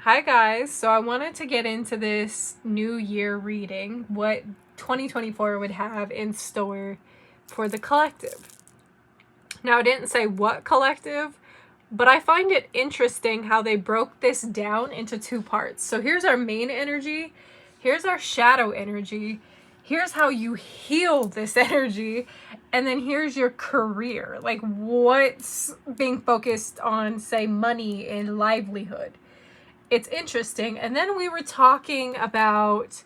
Hi guys, so I wanted to get into this new year reading, what 2024 would have in store for the collective. Now, I didn't say what collective, but I find it interesting how they broke this down into two parts. So here's our main energy, here's our shadow energy, here's how you heal this energy, and then here's your career, like what's being focused on, say, money and livelihood. It's interesting. And then we were talking about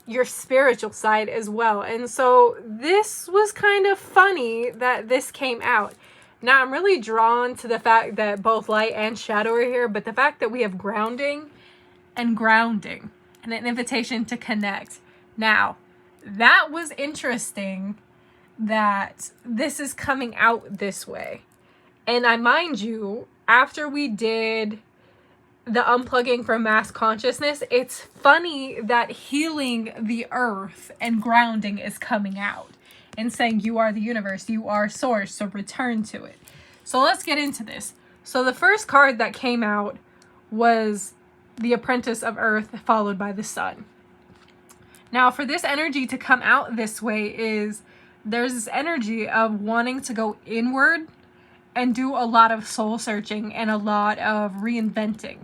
your spiritual side as well. And so this was kind of funny that this came out. Now I'm really drawn to the fact that both light and shadow are here, but the fact that we have grounding and an invitation to connect. Now, that was interesting that this is coming out this way. And I mind you, after we did the unplugging from mass consciousness, it's funny that healing the earth and grounding is coming out and saying you are the universe, you are source, so return to it. So let's get into this. So the first card that came out was the Apprentice of Earth, followed by the Sun. Now, for this energy to come out this way, there's this energy of wanting to go inward and do a lot of soul searching and a lot of reinventing.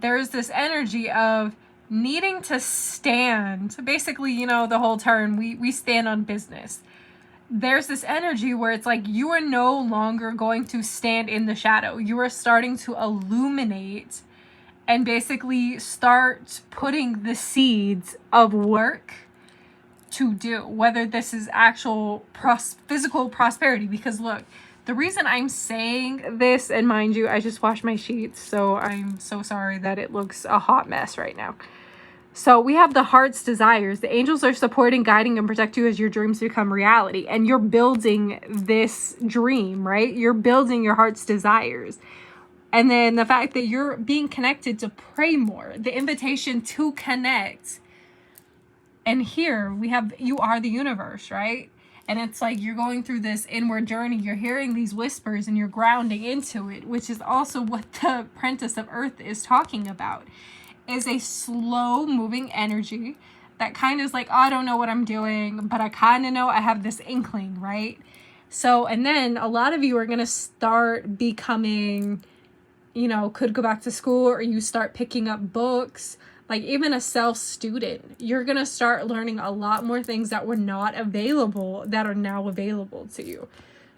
There's this energy of needing to stand, basically, the whole term, we stand on business. There's this energy where it's like you are no longer going to stand in the shadow. You are starting to illuminate and basically start putting the seeds of work to do, whether this is actual physical prosperity. Because look, the reason I'm saying this, and mind you, I just washed my sheets, so I'm so sorry that it looks a hot mess right now. So we have the heart's desires. The angels are supporting, guiding, and protect you as your dreams become reality. And you're building this dream, right? You're building your heart's desires. And then the fact that you're being connected to pray more, the invitation to connect. And here we have, you are the universe, right? And it's like you're going through this inward journey. You're hearing these whispers and you're grounding into it, which is also what the Apprentice of Earth is talking about. Is a slow moving energy that kind of is like, oh, I don't know what I'm doing, but I kind of know, I have this inkling, right? So, and then a lot of you are going to start becoming, could go back to school, or you start picking up books. Like even a self-student, you're going to start learning a lot more things that were not available that are now available to you.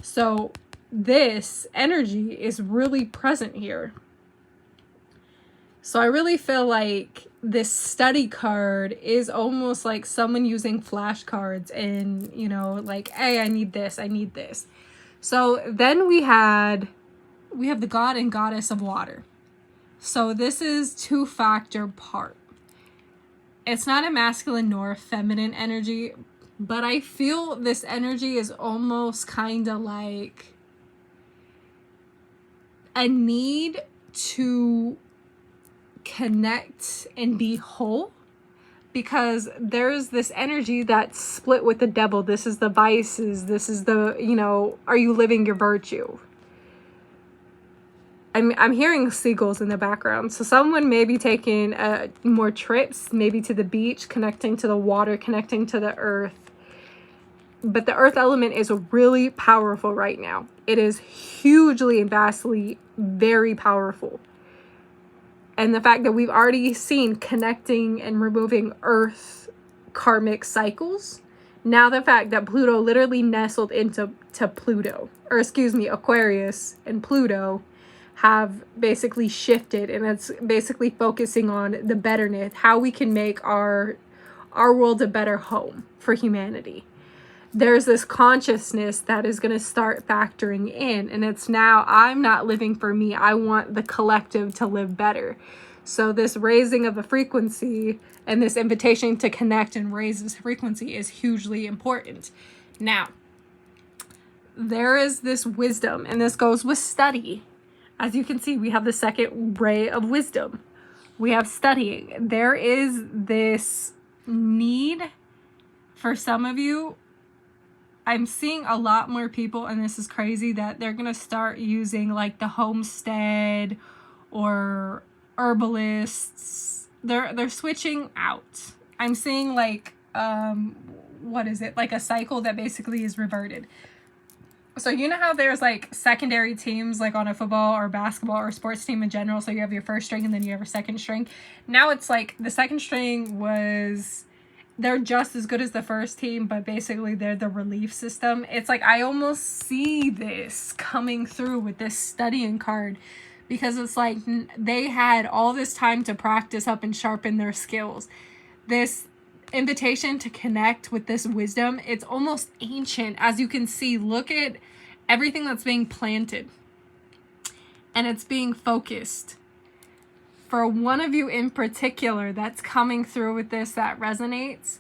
So this energy is really present here. So I really feel like this study card is almost like someone using flashcards and, like, hey, I need this, I need this. So then we have the god and goddess of water. So this is two-factor part. It's not a masculine nor a feminine energy, but I feel this energy is almost kind of like a need to connect and be whole, because there's this energy that's split with the devil. This is the vices. This is the, are you living your virtue? I'm hearing seagulls in the background. So someone may be taking more trips, maybe to the beach, connecting to the water, connecting to the earth. But the earth element is really powerful right now. It is hugely and vastly very powerful. And the fact that we've already seen connecting and removing earth karmic cycles. Now the fact that Pluto literally nestled into Aquarius and Pluto have basically shifted, and it's basically focusing on the betterness, how we can make our world a better home for humanity. There's this consciousness that is going to start factoring in, and it's now, I'm not living for me, I want the collective to live better. So this raising of a frequency and this invitation to connect and raise this frequency is hugely important. Now, there is this wisdom, and this goes with study. As you can see, we have the second ray of wisdom. We have studying. There is this need for some of you. I'm seeing a lot more people, and this is crazy, that they're going to start using like the homestead or herbalists. They're switching out. I'm seeing like what is it? Like a cycle that basically is reverted. So you know how there's like secondary teams like on a football or basketball or sports team in general. So you have your first string and then you have a second string. Now it's like the second string they're just as good as the first team, but basically they're the relief system. It's like I almost see this coming through with this studying card, because it's like they had all this time to practice up and sharpen their skills. This invitation to connect with this wisdom, it's almost ancient. As you can see, look at everything that's being planted and it's being focused. For one of you in particular that's coming through with this that resonates,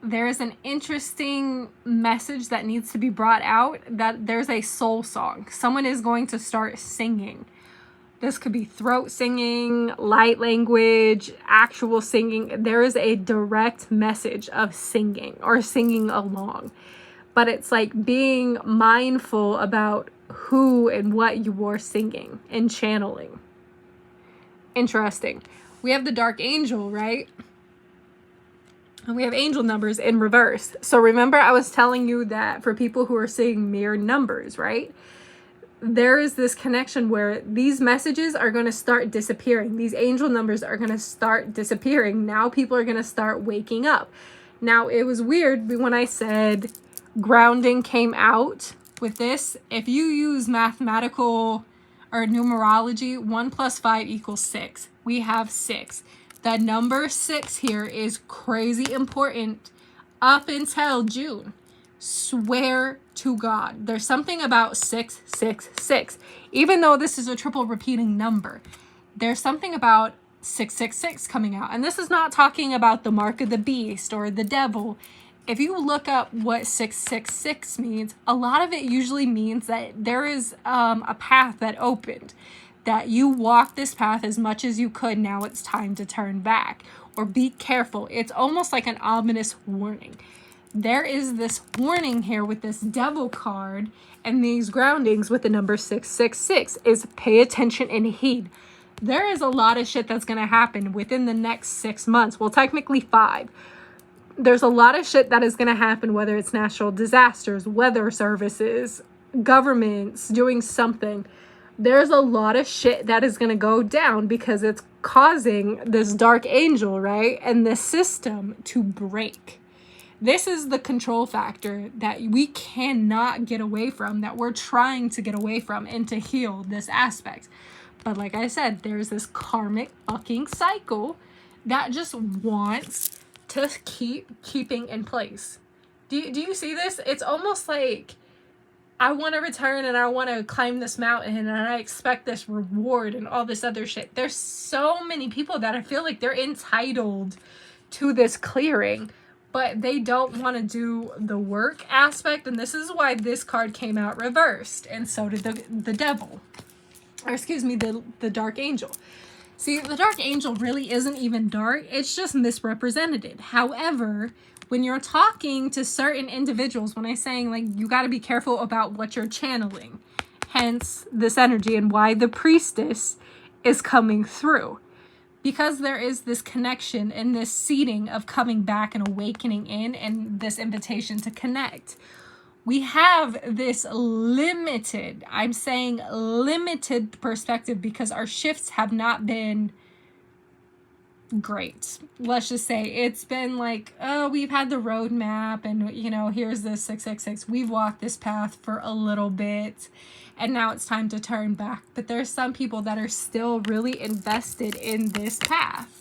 there's an interesting message that needs to be brought out, that there's a soul song. Someone is going to start singing. This could be throat singing, light language, actual singing. There is a direct message of singing or singing along. But it's like being mindful about who and what you are singing and channeling. Interesting. We have the dark angel, right? And we have angel numbers in reverse. So remember I was telling you that for people who are seeing mirrored numbers, right? There is this connection where these messages are going to start disappearing. These angel numbers are going to start disappearing. Now people are going to start waking up. Now it was weird when I said grounding came out with this. If you use mathematical or numerology, 1 + 5 = 6. We have 6. The number 6 here is crazy important up until June. Swear to God. There's something about 666. Even though this is a triple repeating number, there's something about 666 coming out. And this is not talking about the mark of the beast or the devil. If you look up what 666 means, a lot of it usually means that there is a path that opened, that you walked this path as much as you could. Now it's time to turn back, or be careful. It's almost like an ominous warning. There is this warning here with this devil card and these groundings with the number 666 is pay attention and heed. There is a lot of shit that's going to happen within the next 6 months. Well, technically 5. There's a lot of shit that is going to happen, whether it's natural disasters, weather services, governments doing something. There's a lot of shit that is going to go down because it's causing this dark angel, right? And the system to break. This is the control factor that we cannot get away from, that we're trying to get away from and to heal this aspect. But like I said, there's this karmic fucking cycle that just wants to keeping in place. Do you see this? It's almost like I want to return and I want to climb this mountain and I expect this reward and all this other shit. There's so many people that I feel like they're entitled to this clearing, but they don't want to do the work aspect. And this is why this card came out reversed. And so did the devil. Or excuse me, the dark angel. See, the dark angel really isn't even dark. It's just misrepresented. However, when you're talking to certain individuals, when I'm saying like you got to be careful about what you're channeling, hence this energy and why the priestess is coming through. Because there is this connection and this seeding of coming back and awakening in and this invitation to connect. We have this limited, I'm saying limited perspective because our shifts have not been great. Let's just say it's been like, oh, we've had the roadmap and, you know, here's the 666. We've walked this path for a little bit and now it's time to turn back. But there's some people that are still really invested in this path.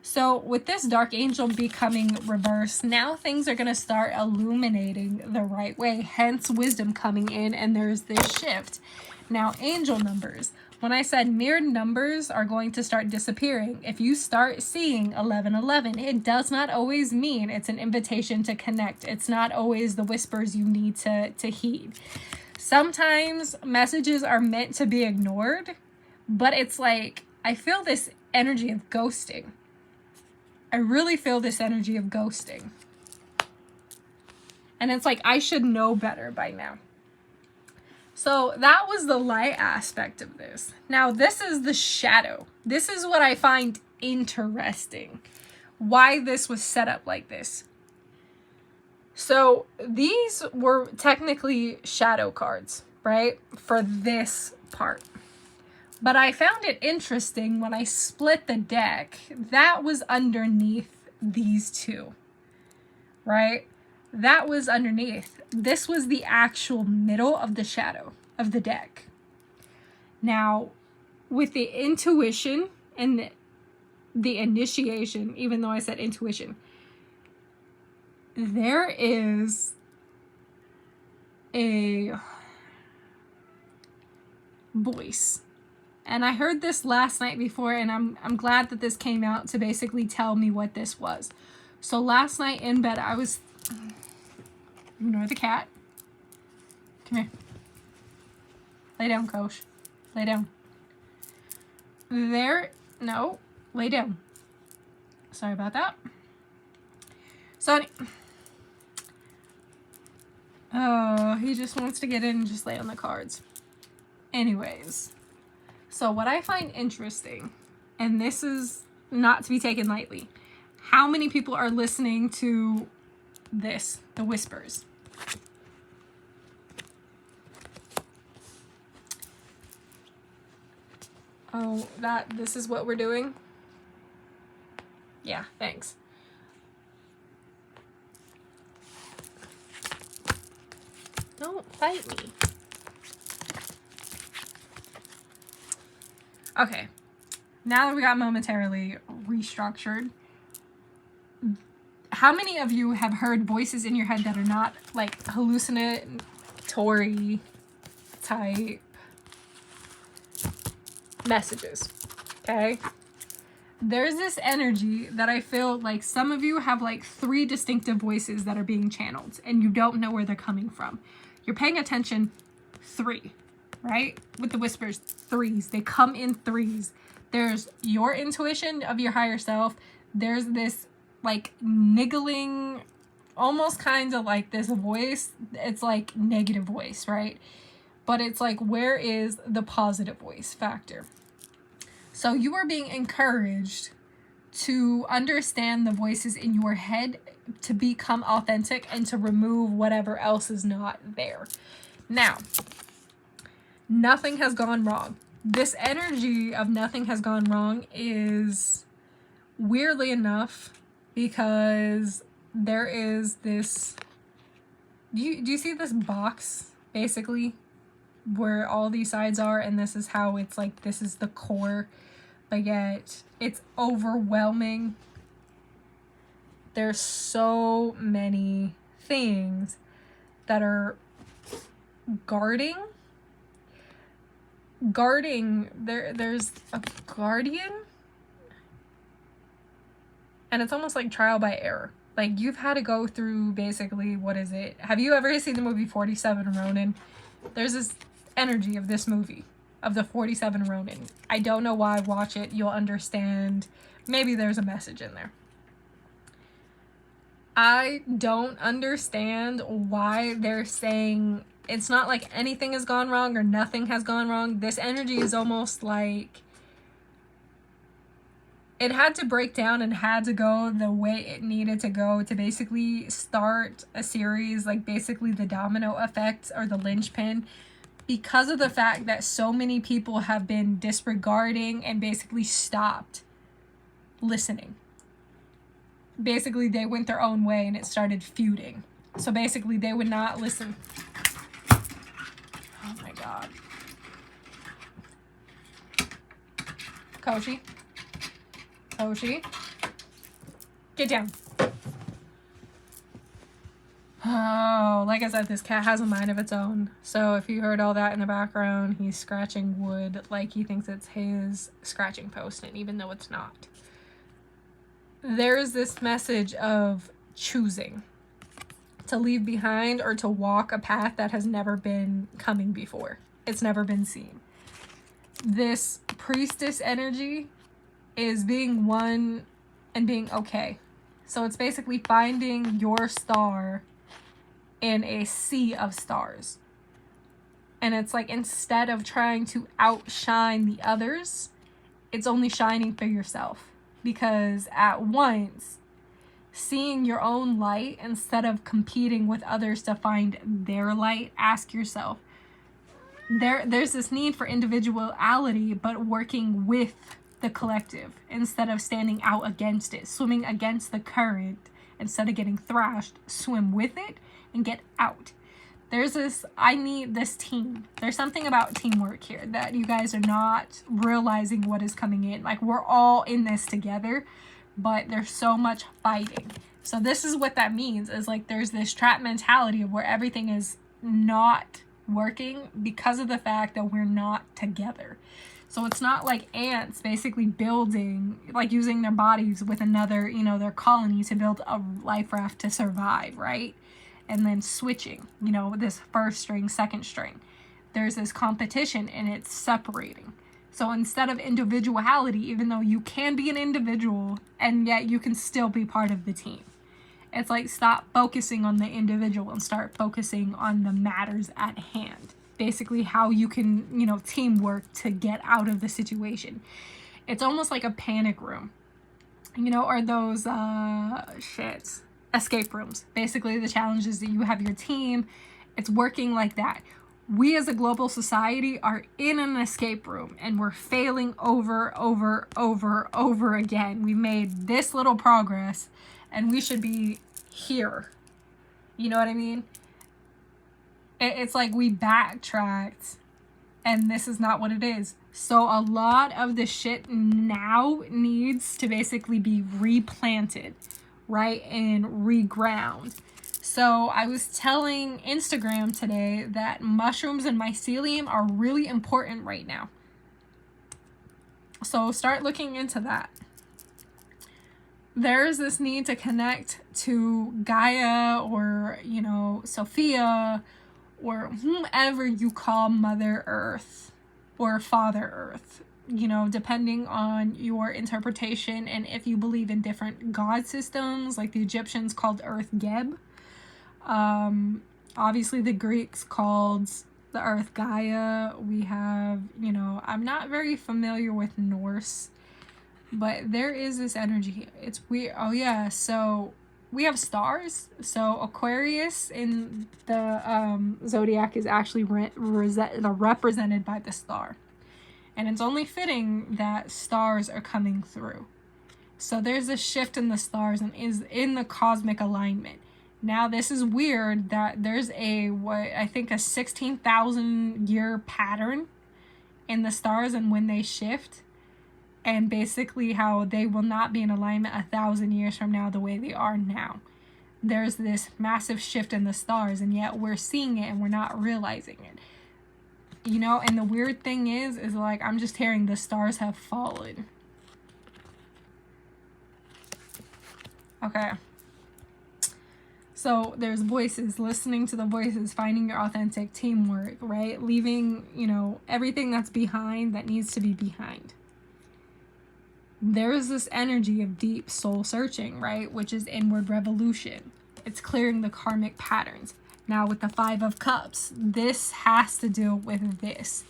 So with this dark angel becoming reversed, now things are going to start illuminating the right way. Hence wisdom coming in and there's this shift. Now angel numbers. When I said mirrored numbers are going to start disappearing, if you start seeing 1111, it does not always mean it's an invitation to connect. It's not always the whispers you need to heed. Sometimes messages are meant to be ignored, but it's like, I feel this energy of ghosting. I really feel this energy of ghosting. And it's like, I should know better by now. So that was the light aspect of this. Now this is the shadow. This is what I find interesting. Why this was set up like this. So these were technically shadow cards, right? For this part. But I found it interesting when I split the deck, that was underneath these two, right? That was underneath. This was the actual middle of the shadow of the deck. Now, with the intuition and the initiation, even though I said intuition, there is a voice. And I heard this last night before, and I'm glad that this came out to basically tell me what this was. So last night in bed, I was... Ignore the cat. Come here. Lay down, Coach. Lay down. No. Lay down. Sorry about that. So... Oh, he just wants to get in and just lay on the cards. Anyways... So what I find interesting, and this is not to be taken lightly, how many people are listening to this, the whispers? Oh, this is what we're doing? Yeah, thanks. Don't fight me. Okay, now that we got momentarily restructured, how many of you have heard voices in your head that are not like hallucinatory type messages? Okay, there's this energy that I feel like some of you have like 3 distinctive voices that are being channeled and you don't know where they're coming from. You're paying attention. 3. Right? With the whispers, 3s. They come in 3s. There's your intuition of your higher self. There's this like niggling, almost kind of like this voice. It's like negative voice, right? But it's like, where is the positive voice factor? So you are being encouraged to understand the voices in your head, to become authentic and to remove whatever else is not there. Now, nothing has gone wrong. This energy of nothing has gone wrong is weirdly enough because there is this... Do you see this box, basically, where all these sides are, and this is how it's like, this is the core, but yet it's overwhelming. There's so many things that are guarding, there's a guardian, and it's almost like trial by error. Like, you've had to go through basically, what is it? Have you ever seen the movie 47 Ronin? There's this energy of this movie, of the 47 Ronin. I don't know why. Watch it. You'll understand. Maybe there's a message in there. I don't understand why they're saying it's not like anything has gone wrong or nothing has gone wrong. This energy is almost like it had to break down and had to go the way it needed to go to basically start a series, like basically the domino effect or the linchpin, because of the fact that so many people have been disregarding and basically stopped listening. Basically, they went their own way and it started feuding. So basically, they would not listen. Oh my God. Koshi. Koshi. Get down. Oh, like I said, this cat has a mind of its own. So if you heard all that in the background, he's scratching wood like he thinks it's his scratching post, and even though it's not. There's this message of choosing to leave behind or to walk a path that has never been coming before. It's never been seen. This priestess energy is being one and being okay. So it's basically finding your star in a sea of stars. And it's like, instead of trying to outshine the others, it's only shining for yourself. Because at once, seeing your own light instead of competing with others to find their light, ask yourself, there's this need for individuality, but working with the collective instead of standing out against it, swimming against the current. Instead of getting thrashed, swim with it and get out. There's this, I need this team. There's something about teamwork here that you guys are not realizing what is coming in. Like, we're all in this together, but there's so much fighting. So this is what that means, is like there's this trap mentality of where everything is not working because of the fact that we're not together. So it's not like ants basically building, like using their bodies with another, you know, their colony to build a life raft to survive, right? And then switching, you know, this first string, second string. There's this competition and it's separating. So instead of individuality, even though you can be an individual and yet you can still be part of the team. It's like, stop focusing on the individual and start focusing on the matters at hand. Basically how you can, you know, teamwork to get out of the situation. It's almost like a panic room, you know, or those escape rooms. Basically the challenge is that you have your team. It's working like that. We as a global society are in an escape room and we're failing over again. We made this little progress and we should be here. You know what I mean? It's like we backtracked and this is not what it is. So a lot of the shit now needs to basically be replanted, right? And reground. So I was telling Instagram today that mushrooms and mycelium are really important right now. So start looking into that. There's this need to connect to Gaia or, you know, Sophia, or whomever you call Mother Earth or Father Earth, you know, depending on your interpretation and if you believe in different god systems, like the Egyptians called Earth Geb. Obviously the Greeks called the Earth Gaia. We have, you know, I'm not very familiar with Norse, but there is this energy. It's weird. Oh yeah, so we have stars. So Aquarius in the zodiac is actually represented by the star. And it's only fitting that stars are coming through. So there's a shift in the stars and is in the cosmic alignment. Now this is weird that there's a 16,000 year pattern in the stars and when they shift. And basically how they will not be in alignment 1,000 years from now the way they are now. There's this massive shift in the stars and yet we're seeing it and we're not realizing it. You know, and the weird thing is like, I'm just hearing the stars have fallen. Okay. So there's voices, listening to the voices, finding your authentic teamwork, right? Leaving, you know, everything that's behind that needs to be behind. There's this energy of deep soul searching, right? Which is inward revolution. It's clearing the karmic patterns. Now with the 5 of Cups, this has to do with this.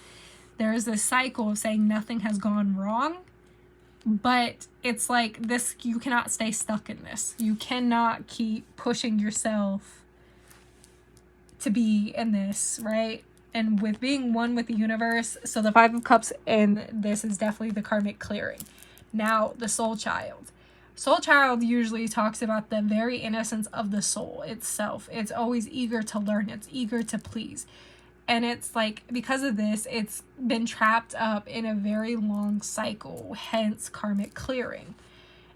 There's this cycle of saying nothing has gone wrong, but it's like this, you cannot stay stuck in this. You cannot keep pushing yourself to be in this, right? And with being one with the universe, so the 5 of Cups and this is definitely the karmic clearing. Now, the soul child. Soul child usually talks about the very innocence of the soul itself. It's always eager to learn. It's eager to please. And it's like, because of this, it's been trapped up in a very long cycle, hence karmic clearing.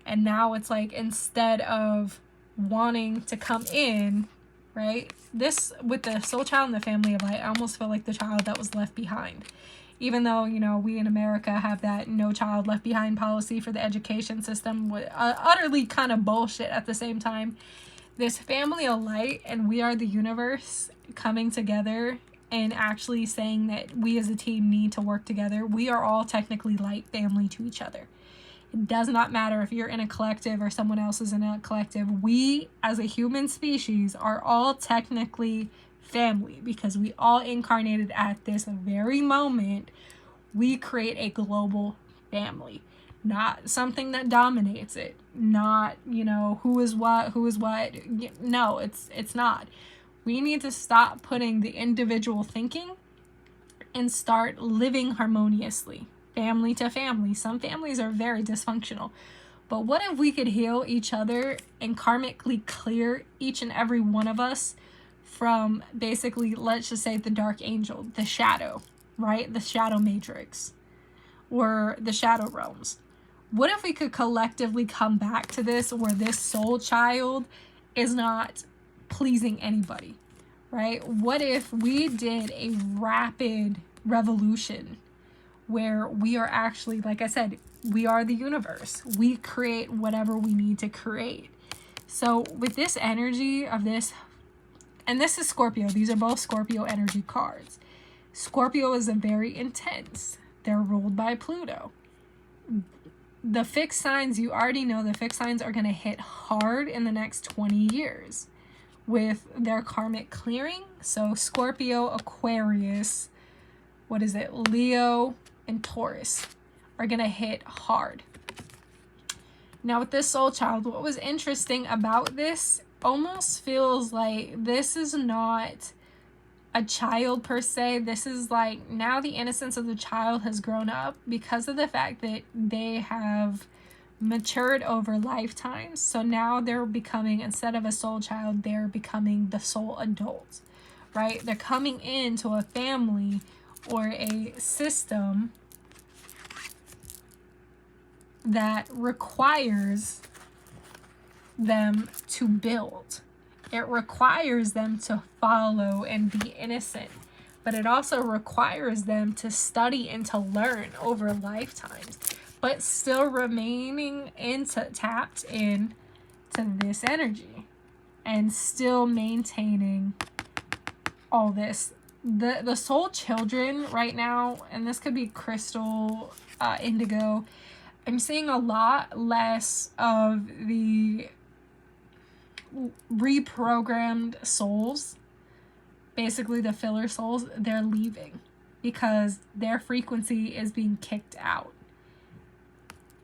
And now it's like, instead of wanting to come in, right? This, with the soul child and the family of light, I almost feel like the child that was left behind. Even though, you know, we in America have that no child left behind policy for the education system, utterly kind of bullshit at the same time. This family of light and we are the universe coming together and actually saying that we as a team need to work together. We are all technically light family to each other. It does not matter if you're in a collective or someone else is in a collective. We as a human species are all technically family, because we all incarnated at this very moment. We create a global family, not something that dominates it, not, you know, who is what. No, it's not. We need to stop putting the individual thinking and start living harmoniously, family to family. Some families are very dysfunctional, but what if we could heal each other and karmically clear each and every one of us from basically, let's just say, the dark angel, the shadow, right? The shadow matrix or the shadow realms. What if we could collectively come back to this, where this soul child is not pleasing anybody, right? What if we did a rapid revolution where we are actually, like I said, we are the universe. We create whatever we need to create. So with this energy of this, and this is Scorpio, these are both Scorpio energy cards. Scorpio is a very intense. They're ruled by Pluto. The fixed signs, you already know the fixed signs are going to hit hard in the next 20 years with their karmic clearing. So Scorpio, Aquarius, what is it? Leo and Taurus are going to hit hard. Now with this soul child, what was interesting about this, almost feels like this is not a child per se. This is like, now the innocence of the child has grown up because of the fact that they have matured over lifetimes. So now they're becoming, instead of a soul child, they're becoming the soul adult, right? They're coming into a family or a system that requires them to build. It requires them to follow and be innocent, but it also requires them to study and to learn over lifetimes, but still remaining tapped in to this energy and still maintaining all this. The soul children right now, and this could be crystal, indigo, I'm seeing a lot less of the reprogrammed souls, basically the filler souls. They're leaving because their frequency is being kicked out.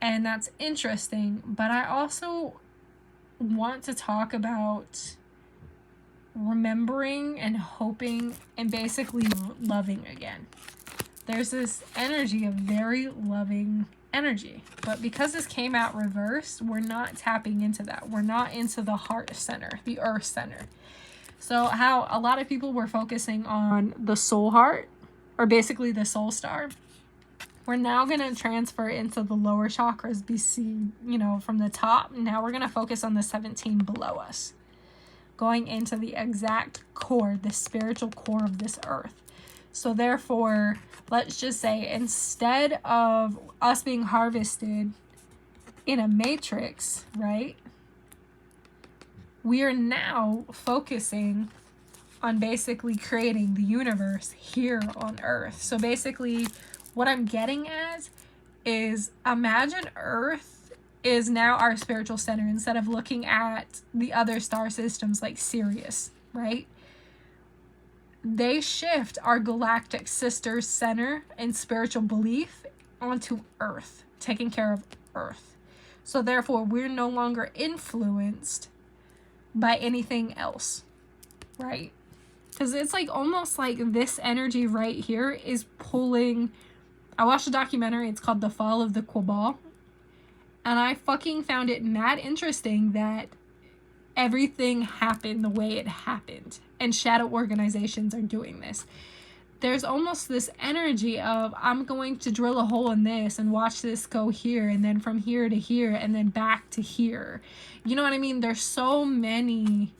And that's interesting, but I also want to talk about remembering and hoping and basically loving again. There's this energy of very loving energy, but because this came out reversed, we're not tapping into that. We're not into the heart center, the earth center. So how a lot of people were focusing on the soul heart, or basically the soul star, we're now going to transfer into the lower chakras, BC, you know, from the top. Now we're going to focus on the 17 below us, going into the exact core, the spiritual core of this earth. So therefore, let's just say, instead of us being harvested in a matrix, right, we are now focusing on basically creating the universe here on Earth. So basically, what I'm getting at is, imagine Earth is now our spiritual center instead of looking at the other star systems like Sirius, right? They shift our galactic sister center and spiritual belief onto Earth, taking care of Earth. So therefore, we're no longer influenced by anything else, right? Because it's like almost like this energy right here is pulling. I watched a documentary, it's called The Fall of the Cabal, and I fucking found it mad interesting that everything happened the way it happened, and shadow organizations are doing this. There's almost this energy of, I'm going to drill a hole in this and watch this go here, and then from here to here, and then back to here. You know what I mean? There's so many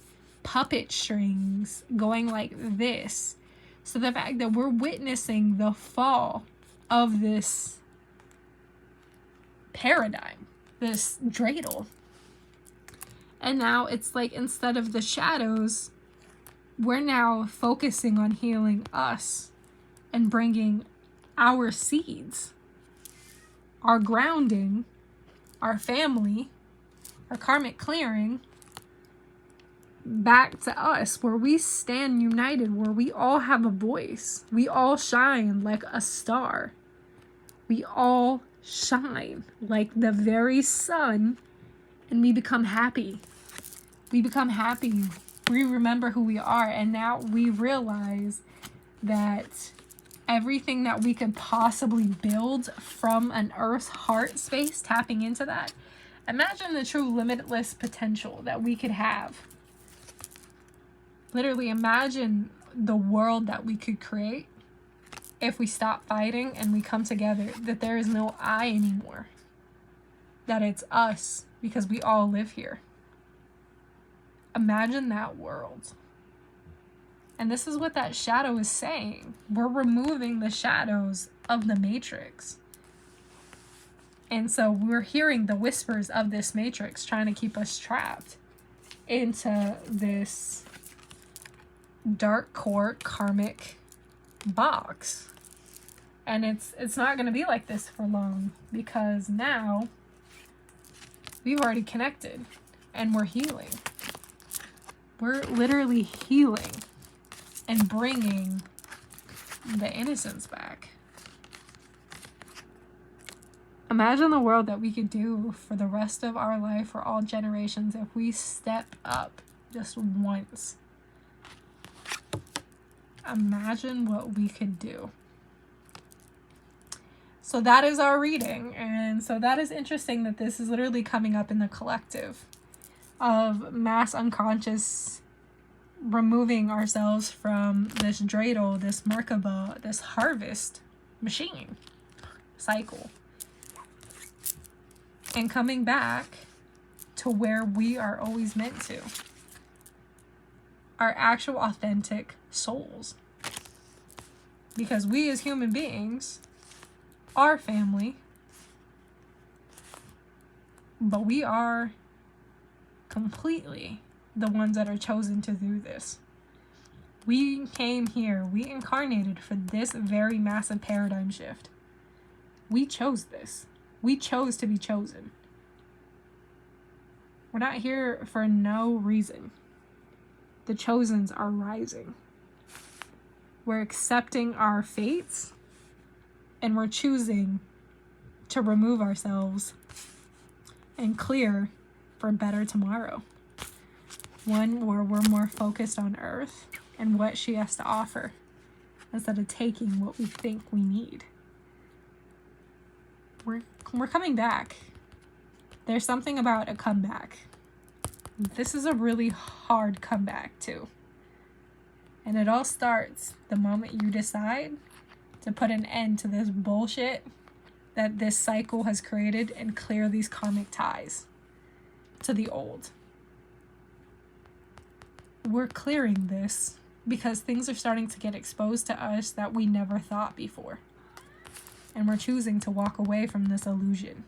puppet strings going like this. So the fact that we're witnessing the fall of this paradigm, this dreidel, and now it's like, instead of the shadows, we're now focusing on healing us and bringing our seeds, our grounding, our family, our karmic clearing back to us, where we stand united, where we all have a voice. We all shine like a star. We all shine like the very sun, and we become happy. We become happy. We remember who we are, and now we realize that everything that we could possibly build from an earth heart space, tapping into that. Imagine the true limitless potential that we could have. Literally imagine the world that we could create if we stop fighting and we come together, that there is no I anymore, that it's us, because we all live here. Imagine that world. And this is what that shadow is saying. We're removing the shadows of the matrix. And so we're hearing the whispers of this matrix trying to keep us trapped into this dark core karmic box. And it's not going to be like this for long, because now we've already connected and we're healing. We're literally healing and bringing the innocence back. Imagine the world that we could do for the rest of our life, for all generations, if we step up just once. Imagine what we could do. So that is our reading. And so that is interesting that this is literally coming up in the collective of mass unconscious, removing ourselves from this dreidel, this Merkaba, this harvest machine cycle, and coming back to where we are always meant to. Our actual authentic souls. Because we as human beings are family, but we are completely the ones that are chosen to do this. We came here, we incarnated for this very massive paradigm shift. We chose this. We chose to be chosen. We're not here for no reason. The chosens are rising. We're accepting our fates, and we're choosing to remove ourselves and clear for a better tomorrow. One where we're more focused on Earth and what she has to offer, instead of taking what we think we need. We're coming back. There's something about a comeback. This is a really hard comeback too. And it all starts the moment you decide to put an end to this bullshit that this cycle has created and clear these karmic ties to the old. We're clearing this because things are starting to get exposed to us that we never thought before. And we're choosing to walk away from this illusion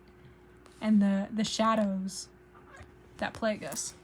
and the shadows that plague us.